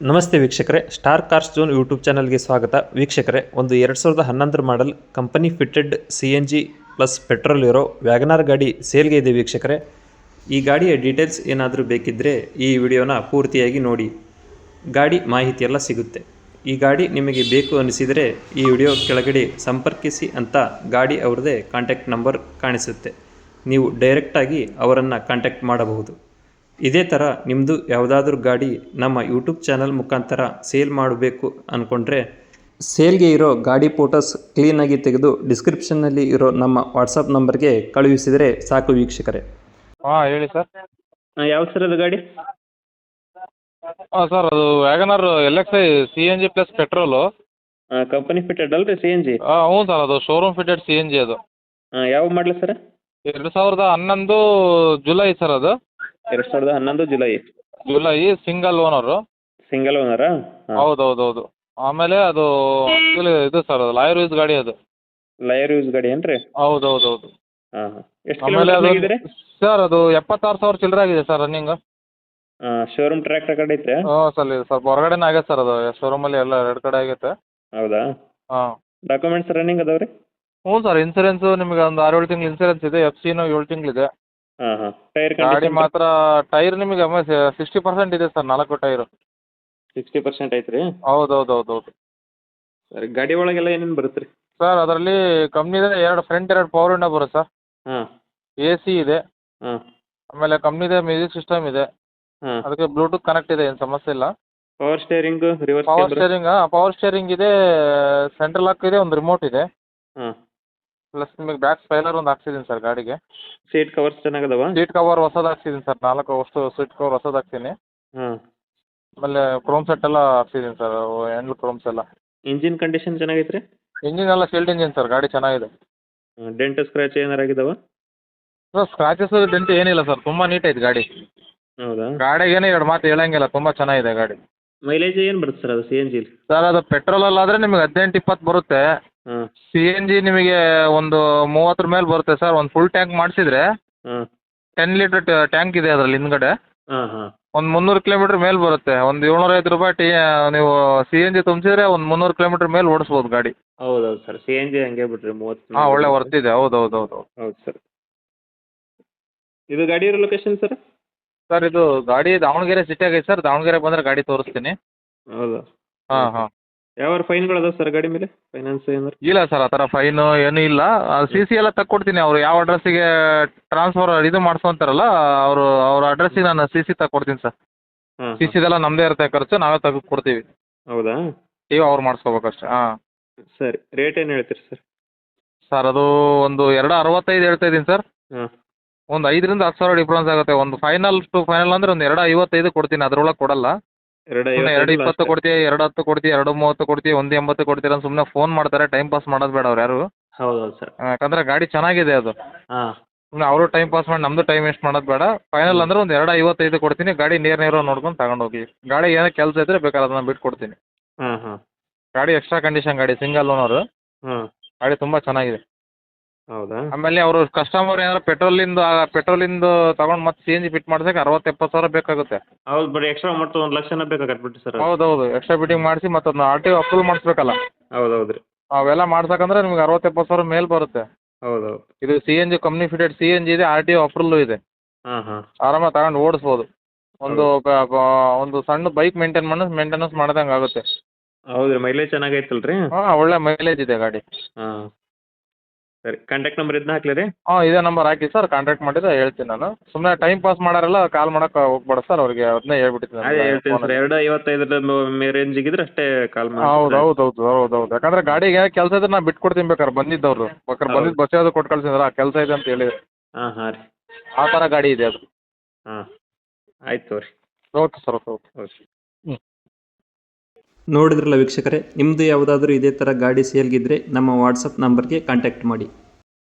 ನಮಸ್ತೆ ವೀಕ್ಷಕರೇ, star cars zone YouTube ಚಾನಲ್ಗೆ ಸ್ವಾಗತ. ವೀಕ್ಷಕರೇ, ಒಂದು 2011 model company fitted CNG plus petrol ಇರೋ ವ್ಯಾಗನಾರ್ ಗಾಡಿ ಸೇಲ್ಗೆ ಇದೆ ವೀಕ್ಷಕರೇ. ಈ ಗಾಡಿಯ ಡೀಟೇಲ್ಸ್ ಏನಾದರೂ ಬೇಕಿದ್ದರೆ ಈ ವಿಡಿಯೋನ ಪೂರ್ತಿಯಾಗಿ ನೋಡಿ, ಗಾಡಿ ಮಾಹಿತಿ ಎಲ್ಲ ಸಿಗುತ್ತೆ. ಈ ಗಾಡಿ ನಿಮಗೆ ಬೇಕು ಅನಿಸಿದರೆ ಈ ವಿಡಿಯೋ ಕೆಳಗಡೆ ಸಂಪರ್ಕಿಸಿ ಅಂತ ಗಾಡಿ ಅವ್ರದ್ದೇ ಕಾಂಟ್ಯಾಕ್ಟ್ ನಂಬರ್ ಕಾಣಿಸುತ್ತೆ. ನೀವು ಡೈರೆಕ್ಟಾಗಿ ಅವರನ್ನು ಕಾಂಟ್ಯಾಕ್ಟ್ ಮಾಡಬಹುದು. ಇದೇ ಥರ ನಿಮ್ಮದು ಯಾವುದಾದ್ರೂ ಗಾಡಿ ನಮ್ಮ ಯೂಟ್ಯೂಬ್ ಚಾನಲ್ ಮುಖಾಂತರ ಸೇಲ್ ಮಾಡಬೇಕು ಅಂದ್ಕೊಂಡ್ರೆ ಸೇಲ್ಗೆ ಇರೋ ಗಾಡಿ ಫೋಟೋಸ್ ಕ್ಲೀನಾಗಿ ತೆಗೆದು ಡಿಸ್ಕ್ರಿಪ್ಷನ್ನಲ್ಲಿ ಇರೋ ನಮ್ಮ ವಾಟ್ಸಪ್ ನಂಬರ್ಗೆ ಕಳುಹಿಸಿದರೆ ಸಾಕು ವೀಕ್ಷಕರೇ. ಹಾಂ ಹೇಳಿ ಸರ್. ಯಾವ ಸರ್ ಅದು ಗಾಡಿ? ಹಾಂ ಸರ್, ಅದು WagonR LXi CNG plus petrol. Company fitted alright CNG? ಹಾಂ ಹ್ಞೂ ಸರ್, ಅದು ಶೋರೂಮ್ ಫಿಟೆಡ್ CNG ಅದು. ಯಾವ ಮಾಡಲ ಸರ್? 2011 ಜುಲೈ ಸರ್ ಅದು. 2011 ಜುಲೈ ಸಿಂಗಲ್ ಓನರು. ಸಿಂಗಲ್ ಓನರಾ? ಹೌದು. ಆಮೇಲೆ ಅದು ಆ್ಯಕ್ಚುಲಿ ಇದು ಸರ್, ಅದು ಲಾಯರ್ ಯೂಸ್ ಗಾಡಿ ಅದು. ಲಯರ್ ಯೂಸ್ ಗಾಡಿ ಏನ್ರಿ? ಹೌದು. ಹಾಂ ಎಷ್ಟು ಆಮೇಲೆ ಅದು ಆಗಿದ್ರೆ ಸರ್, ಅದು 76,000 ಚಿಲ್ಲರೆ ಆಗಿದೆ sir running. Showroom track record ಐತೆ? ಹ್ಞೂ ಸರ್, ಸ್ವಲ್ಪ ಹೊರಗಡೆನೇ ಆಗೈತೆ ಸರ್ ಅದು. ಶೋರೂಮಲ್ಲಿ ಎಲ್ಲ ಎರಡು ಕಡೆ ಆಗೈತೆ. ಹೌದಾ? ಹಾಂ. ಡಾಕ್ಯುಮೆಂಟ್ಸ್ ರನ್ನಿಂಗ್ ಅದಾವ್ರಿ? ಹ್ಞೂ ಸರ್, ಇನ್ಸೂರೆನ್ಸು ನಿಮಗೆ ಒಂದು 6-7 ತಿಂಗಳು ಇನ್ಸೂರೆನ್ಸ್ ಇದೆ. FC-ನೂ 7 ತಿಂಗಳಿದೆ. ಹಾಂ. ಟೈರ್ ಗಾಡಿ ಮಾತ್ರ ಟೈರ್ ನಿಮಗೆ 60% ಇದೆ ಸರ್, 4 ಟೈರು. 60% ಐತ್ರಿ? ಹೌದು. ಸರಿ, ಗಾಡಿ ಒಳಗೆಲ್ಲ ಏನೇನು ಬರುತ್ತೆ ರೀ? ಸರ್, ಅದರಲ್ಲಿ ಕಂಪ್ನಿದೆ 2 ಫ್ರಂಟ್ 2 ಪವರ್ ವಿಂಡೋ ಬರುತ್ತೆ ಸರ್. ಹಾಂ. AC ಇದೆ. ಹಾಂ. ಆಮೇಲೆ ಕಂಪ್ನಿದೆ ಮ್ಯೂಸಿಕ್ ಸಿಸ್ಟಮ್ ಇದೆ. ಹಾಂ. ಅದಕ್ಕೆ ಬ್ಲೂಟೂತ್ ಕನೆಕ್ಟ್ ಇದೆ, ಏನು ಸಮಸ್ಯೆ ಇಲ್ಲ. Power steering, reverse power steering ಇದೆ, ಸೆಂಟ್ರಲ್ ಲಾಕ್ ಇದೆ, ಒಂದು ರಿಮೋಟ್ ಇದೆ. ಹಾಂ. ಪ್ಲಸ್ ನಿಮಗೆ ಬ್ಯಾಕ್ ಸ್ಪೈಲರ್ ಒಂದು ಹಾಕ್ಸಿದ್ದೀನಿ ಸರ್ ಗಾಡಿಗೆ. ಸೀಟ್ ಕವರ್ಸ್ ಚೆನ್ನಾಗದವ? ಸೀಟ್ ಕವರ್ ಹೊಸದು ಹಾಕ್ಸಿದ್ದೀನಿ ಸರ್, 4 ಸೀಟ್ ಕವರ್ ಹೊಸದು ಹಾಕ್ತೀನಿ. ಹಾಂ. ಆಮೇಲೆ ಕ್ರೋಮ್ ಸೆಟ್ ಎಲ್ಲ ಹಾಕ್ಸಿದ್ದೀನಿ ಸರ್, ಹ್ಯಾಂಡ್ಲ್ ಕ್ರೋಮ್ಸ್ ಎಲ್ಲ. ಇಂಜಿನ್ ಕಂಡೀಷನ್ ಚೆನ್ನಾಗೈತ್ರಿ? ಇಂಜಿನ್ ಎಲ್ಲ ಶೀಲ್ಡ್ ಇಂಜಿನ್ ಸರ್, ಗಾಡಿ ಚೆನ್ನಾಗಿದೆ. ಡೆಂಟ್ ಸ್ಕ್ರ್ಯಾಚ್ ಏನಾರು ಆಗಿದಾವ? ಸರ್, ಸ್ಕ್ರಾಚಸ್ ಡೆಂಟ್ ಏನಿಲ್ಲ ಸರ್, ತುಂಬ ನೀಟ್ ಐತೆ ಗಾಡಿ. ಹೌದಾ? ಗಾಡಿಗೇನೆ 2 ಮಾತು ಹೇಳಂಗಿಲ್ಲ, ತುಂಬ ಚೆನ್ನಾಗಿದೆ ಗಾಡಿ. ಮೈಲೇಜ್ ಏನು ಬರುತ್ತೆ ಸರ್ ಅದು CNG? ಸರ್, ಅದು ಪೆಟ್ರೋಲಲ್ಲಾದರೆ ನಿಮಗೆ 18-20 ಬರುತ್ತೆ. ಹಾಂ. CNG ನಿಮಗೆ ಒಂದು 30 ಮೇಲೆ ಬರುತ್ತೆ ಸರ್. ಒಂದು ಫುಲ್ ಟ್ಯಾಂಕ್ ಮಾಡಿಸಿದ್ರೆ ಹಾಂ. 10 ಲೀಟರ್ ಟ್ಯಾಂಕ್ ಇದೆ ಅದರಲ್ಲಿ ಹಿಂದ್ಗಡೆ. ಹಾಂ. ಒಂದು 300 ಕಿಲೋಮೀಟ್ರ್ ಮೇಲೆ ಬರುತ್ತೆ. ಒಂದು 750 ರೂಪಾಯಿ ನೀವು CNG ತುಂಬಿಸಿದ್ರೆ ಒಂದು 300 ಕಿಲೋಮೀಟ್ರ್ ಮೇಲೆ ಓಡಿಸ್ಬೋದು ಗಾಡಿ. ಹೌದು ಸರ್, CNG ಹಂಗೆ ಬಿಡ್ರಿ 30. ಹಾಂ, ಒಳ್ಳೆ ವರ್ತಿದೆ. ಹೌದು. ಹೌದು ಸರ್. ಇದು ಗಾಡಿ ಇರೋ ಲೊಕೇಶನ್ ಸರ್? ಸರ್, ಇದು ಗಾಡಿ ದಾವಣಗೆರೆ ಸಿಟಿ ಆಗೈತೆ ಸರ್. ದಾವಣಗೆರೆ ಬಂದರೆ ಗಾಡಿ ತೋರಿಸ್ತೀನಿ. ಹೌದಾ? ಹಾಂ. ಯಾವ ಫೈನ್ಗಳು ಅದಾವೆ ಸರ್ ಗಾಡಿ ಮೇಲೆ? ಫೈನಾನ್ಸ್ ಏನಾರು? ಇಲ್ಲ ಸರ್, ಆ ಥರ ಫೈನು ಏನೂ ಇಲ್ಲ. CC ಎಲ್ಲ ತಕ್ಕೊಡ್ತೀನಿ. ಅವರು ಯಾವ ಅಡ್ರೆಸ್ಸಿಗೆ ಟ್ರಾನ್ಸ್ಫರ್ ಇದು ಮಾಡಿಸ್ಕೊಂತಾರಲ್ಲ, ಅವ್ರ ಅಡ್ರೆಸ್ಸಿಗೆ ನಾನು CC ತಕ್ಕೊಡ್ತೀನಿ ಸರ್. ಹಾಂ. CCದೆಲ್ಲ ನಮ್ಮದೇ ಇರುತ್ತೆ ಖರ್ಚು, ನಾವೇ ತೆಗೆದು ಕೊಡ್ತೀವಿ. ಹೌದಾ? ನೀವು ಅವ್ರು ಮಾಡಿಸ್ಕೋಬೇಕಷ್ಟೆ. ಹಾಂ. ಸರಿ, ರೇಟ್ ಏನು ಹೇಳ್ತೀರಿ ಸರ್? ಸರ್, ಅದು ಒಂದು 265 ಹೇಳ್ತಾ ಇದ್ದೀನಿ ಸರ್. ಹಾಂ. ಒಂದು 5,000 10,000 ಡಿಫ್ರೆನ್ಸ್ ಆಗುತ್ತೆ. ಒಂದು ಫೈನಲ್ ಟು ಫೈನಲ್ ಅಂದರೆ ಒಂದು 255 ಕೊಡ್ತೀನಿ, ಅದರೊಳಗೆ ಕೊಡಲ್ಲ. 220 ಕೊಡ್ತೀವಿ, 210 ಕೊಡ್ತೀವಿ, 230 ಕೊಡ್ತೀವಿ, 180 ಕೊಡ್ತೀರ ಅಂತ ಸುಮ್ಮನೆ ಫೋನ್ ಮಾಡ್ತಾರೆ. ಟೈಮ್ ಪಾಸ್ ಮಾಡೋದು ಬೇಡ ಅವ್ರು ಯಾರು. ಹೌದು ಸರ್. ಯಾಕಂದರೆ ಗಾಡಿ ಚೆನ್ನಾಗಿದೆ ಅದು. ಹಾಂ. ಸುಮ್ಮನೆ ಅವರು ಟೈಮ್ ಪಾಸ್ ಮಾಡಿ ನಮ್ಮದು ಟೈಮ್ ವೇಸ್ಟ್ ಮಾಡೋದು ಬೇಡ. ಫೈನಲ್ ಅಂದರೆ ಒಂದು 255 ಕೊಡ್ತೀನಿ. ಗಾಡಿ ನೇರ ನೋಡ್ಕೊಂಡು ತಗೊಂಡೋಗಿ. ಗಾಡಿ ಏನೋ ಕೆಲಸ ಇದ್ದರೆ ಬೇಕಾದ್ರೆ ಅದನ್ನು ಬಿಟ್ಟು ಕೊಡ್ತೀನಿ. ಹಾಂ. ಗಾಡಿ ಎಕ್ಸ್ಟ್ರಾ ಕಂಡೀಷನ್ ಗಾಡಿ, ಸಿಂಗಲ್ ಓನರು. ಹಾಂ. ಗಾಡಿ ತುಂಬ ಚೆನ್ನಾಗಿದೆ. ಹೌದಾ? ಆಮೇಲೆ ಅವರು ಕಸ್ಟಮರ್ ಏನಾದ್ರು ಪೆಟ್ರೋಲಿಂದು ತಗೊಂಡು ಮತ್ತೆ CNG ಫಿಟ್ ಮಾಡ್ಸಕ್ಕೆ 60-70 ಸಾವಿರ ಬೇಕಾಗುತ್ತೆ. ಹೌದು, ಬರೀ ಎಕ್ಸ್ಟ್ರಾ ಮತ್ತು 1 ಲಕ್ಷನೇ ಬೇಕಾಗತ್ತೆ ಬಿಟ್ಟು ಸರ್. ಹೌದು. ಎಕ್ಸ್ಟ್ರಾ ಫಿಟ್ಟಿಂಗ್ ಮಾಡಿಸಿ ಮತ್ತು ಅದನ್ನ RTO ಅಪ್ರೂವ್ ಮಾಡಿಸ್ಬೇಕಲ್ಲ. ಹೌದು ರೀ. ಅವೆಲ್ಲ ಮಾಡ್ಸಕ್ಕಂದ್ರೆ ನಿಮ್ಗೆ 60-70 ಸಾವಿರ ಮೇಲೆ ಬರುತ್ತೆ. ಹೌದು. ಇದು CNG ಕಂಪ್ನಿ ಫಿಟೆಡ್ CNG ಇದೆ, RTO ಅಪ್ರೂವಲ್ ಇದೆ. ಹಾಂ. ಆರಾಮಾಗಿ ತಗೊಂಡು ಓಡಿಸ್ಬೋದು. ಒಂದು ಸಣ್ಣ ಬೈಕ್ ಮೇಂಟೆನೆನ್ಸ್ ಮಾಡ್ದಂಗೆ ಆಗುತ್ತೆ. ಹೌದು ರೀ. ಮೈಲೇಜ್ ಚೆನ್ನಾಗೈತಲ್ರಿ? ಹಾಂ, ಒಳ್ಳೆ ಮೈಲೇಜ್ ಇದೆ ಗಾಡಿ. ಹಾಂ. ಸರಿ, ಕಾಂಟ್ಯಾಕ್ಟ್ ನಂಬರ್ ಇದನ್ನ ಹಾಕ್ಲಿ ರೀ? ಹಾಂ, ಇದೇ ನಂಬರ್ ಹಾಕಿ ಸರ್. ಕಾಂಟ್ಯಾಕ್ಟ್ ಮಾಡಿದ್ರೆ ಹೇಳ್ತೀನಿ ನಾನು. ಸುಮ್ಮನೆ ಟೈಮ್ ಪಾಸ್ ಮಾಡೋರೆಲ್ಲ ಕಾಲ್ ಮಾಡೋಕೆ ಹೋಗ್ಬೇಡ ಸರ್, ಅವ್ರಿಗೆ ಅದನ್ನೇ ಹೇಳ್ಬಿಟ್ಟಿದ್ದೀನಿ. ಅದೇ ಹೇಳ್ತೀನಿ ಸರ್, 255 ರೇಂಜಿಗಿದ್ರೆ ಅಷ್ಟೇ ಕಾಲ್ ಮಾಡಿ. ಹೌದು. ಯಾಕಂದ್ರೆ ಗಾಡಿಗೆ ಕೆಲಸ ಇದ್ರೆ ನಾನು ಬಿಟ್ಕೊಡ್ತೀನಿ ಬೇಕಾದ್ರೆ ಬಂದಿದ್ದವ್ರು. ಬಂದಿದ್ದು ಬಸ್ ಯಾವುದು ಕೊಟ್ಟು ಕಳ್ಸಿದ್ರೆ ಆ ಕೆಲಸ ಇದೆ ಅಂತ ಹೇಳಿದ್ರು. ಹಾಂ ರೀ. ಆ ಥರ ಗಾಡಿ ಇದೆ ಅದು. ಹಾಂ, ಆಯ್ತು ರೀ. Okay sir. ಓಕೆ. ನೋಡಿದ್ರಲ್ಲ ವೀಕ್ಷಕರೇ, ನಿಮ್ಮದು ಯಾವುದಾದ್ರೂ ಇದೇ ಥರ ಗಾಡಿ ಸೇಲ್ಗಿದ್ರೆ ನಮ್ಮ ವಾಟ್ಸಪ್ ನಂಬರ್ಗೆ ಕಾಂಟ್ಯಾಕ್ಟ್ ಮಾಡಿ.